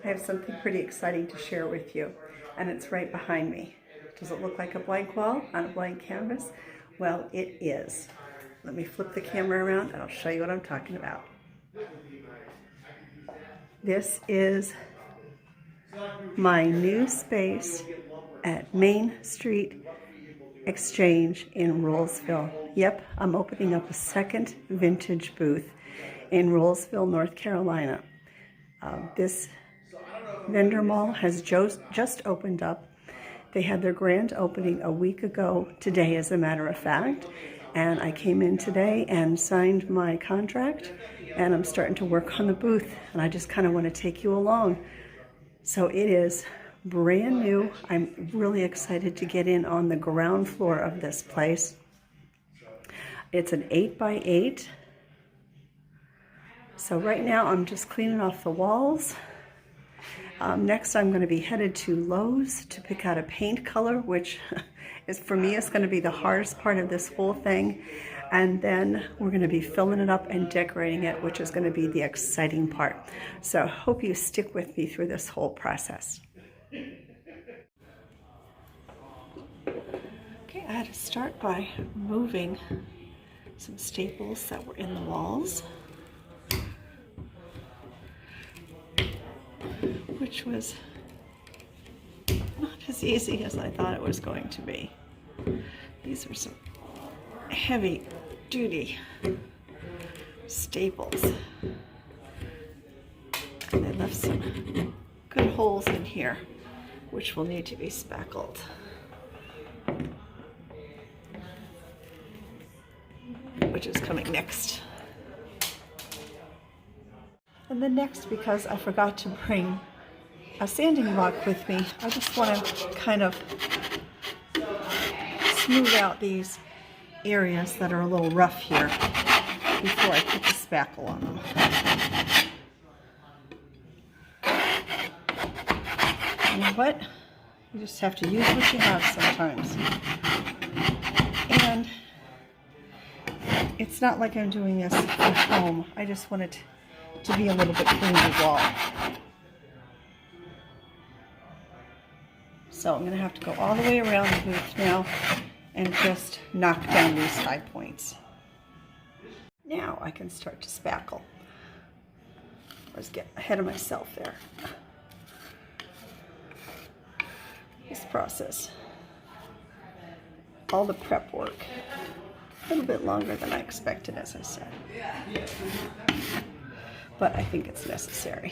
I have something pretty exciting to share with you, and it's right behind me. Does it look like a blank wall on a blank canvas? Well, it is. Let me flip the camera around and I'll show you what I'm talking about. This is my new space at Main Street Exchange in Rolesville. Yep, I'm opening up a second vintage booth in Rolesville, North Carolina. This vendor mall has just opened up. They had their grand opening a week ago today, as a matter of fact, and I came in today and signed my contract, and I'm starting to work on the booth, and I just kind of want to take you along. So it is brand new. I'm really excited to get in on the ground floor of this place. It's an 8x8. So right now I'm just cleaning off the walls. Next I'm going to be headed to Lowe's to pick out a paint color, which is, for me, is going to be the hardest part of this whole thing. And then we're going to be filling it up and decorating it, which is going to be the exciting part. So I hope you stick with me through this whole process. Okay, I had to start by moving some staples that were in the walls, which was not as easy as I thought it was going to be. These are some heavy duty staples, and they left some good holes in here, which will need to be spackled. Which is coming next. And then next, because I forgot to bring a sanding block with me, I just want to kind of smooth out these areas that are a little rough here before I put the spackle on them. You know what? You just have to use what you have sometimes. And it's not like I'm doing this at home. I just want it to be a little bit cleaner wall. So I'm going to have to go all the way around the booth now and just knock down these high points. Now I can start to spackle. I was getting ahead of myself there. This process, all the prep work, a little bit longer than I expected, as I said, but I think it's necessary.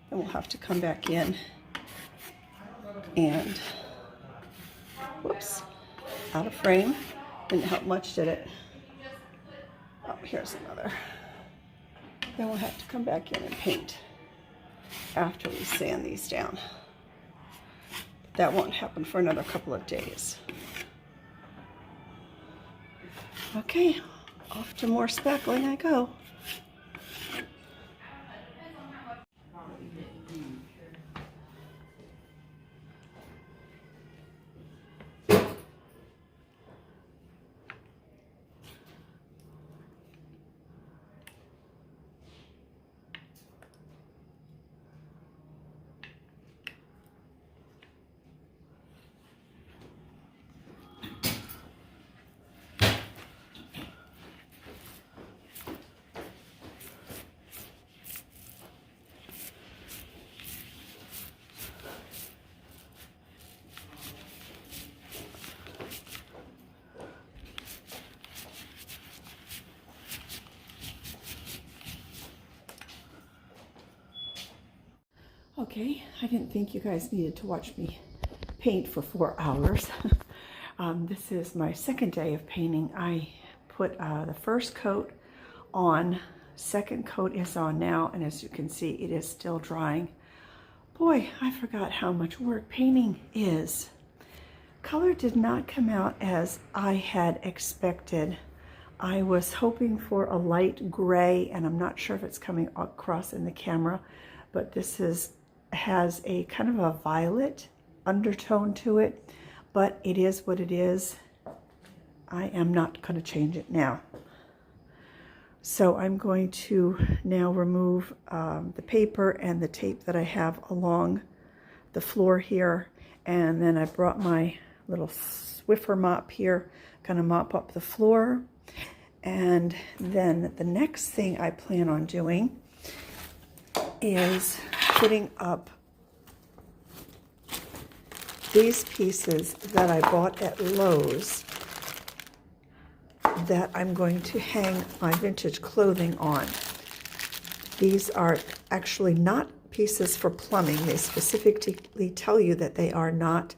Then we'll have to come back in and, whoops, out of frame. Didn't help much, did it? Oh, here's another. Then we'll have to come back in and paint after we sand these down. That won't happen for another couple of days. Okay, off to more spackling I go. Okay, I didn't think you guys needed to watch me paint for 4 hours. This is my second day of painting. I put the first coat on, second coat is on now, and as you can see, it is still drying. Boy, I forgot how much work painting is. Color did not come out as I had expected. I was hoping for a light gray, and I'm not sure if it's coming across in the camera, but this has a kind of a violet undertone to it, but it is what it is. I am not going to change it now. So I'm going to now remove the paper and the tape that I have along the floor here. And then I brought my little Swiffer mop here, kind of mop up the floor. And then the next thing I plan on doing is putting up these pieces that I bought at Lowe's that I'm going to hang my vintage clothing on. These are actually not pieces for plumbing. They specifically tell you that they are not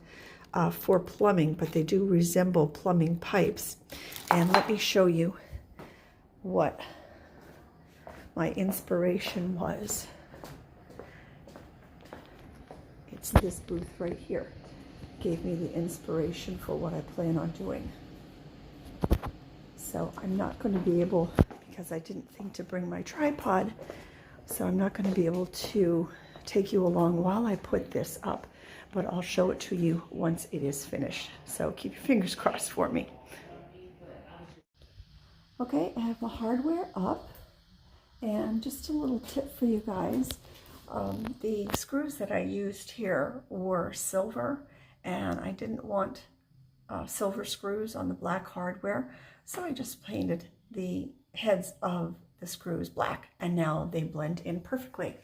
for plumbing, but they do resemble plumbing pipes. And let me show you what my inspiration was. It's this booth right here. Gave me the inspiration for what I plan on doing. So I'm not going to be able, because I didn't think to bring my tripod, so I'm not going to be able to take you along while I put this up, but I'll show it to you once it is finished. So keep your fingers crossed for me. Okay, I have the hardware up, and just a little tip for you guys. The screws that I used here were silver, and I didn't want silver screws on the black hardware, so I just painted the heads of the screws black, and now they blend in perfectly.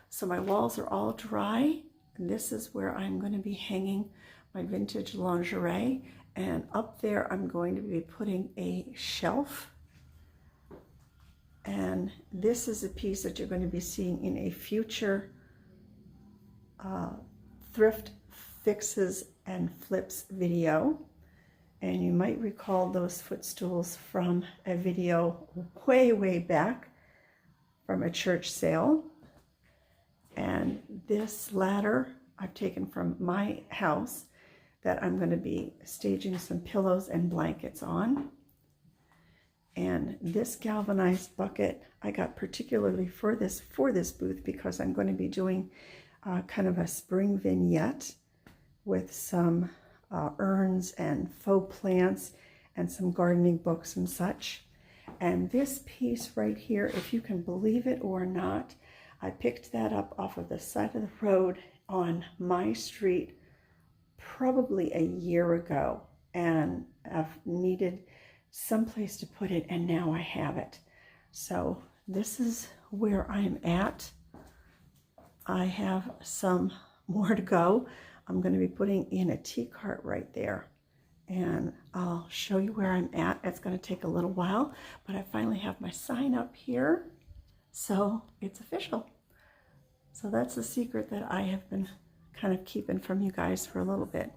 So my walls are all dry, and this is where I'm going to be hanging my vintage lingerie, and up there I'm going to be putting a shelf. And this is a piece that you're going to be seeing in a future thrift fixes and flips video. And you might recall those footstools from a video way back from a church sale. And this ladder I've taken from my house that I'm going to be staging some pillows and blankets on. And this galvanized bucket I got particularly for this booth because I'm going to be doing kind of a spring vignette with some urns and faux plants and some gardening books and such. And this piece right here, if you can believe it or not, I picked that up off of the side of the road on my street probably a year ago, and I've needed some place to put it, and now I have it. So this is where I'm at. I have some more to go. I'm going to be putting in a tea cart right there, and I'll show you where I'm at. It's going to take a little while, but I finally have my sign up here, so it's official. So that's the secret that I have been kind of keeping from you guys for a little bit,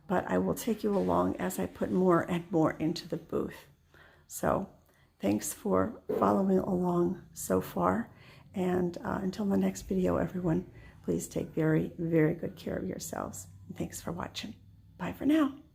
but I will take you along as I put more and more into the booth. So thanks for following along so far, and until the next video, everyone, please take very good care of yourselves. Thanks for watching. Bye for now.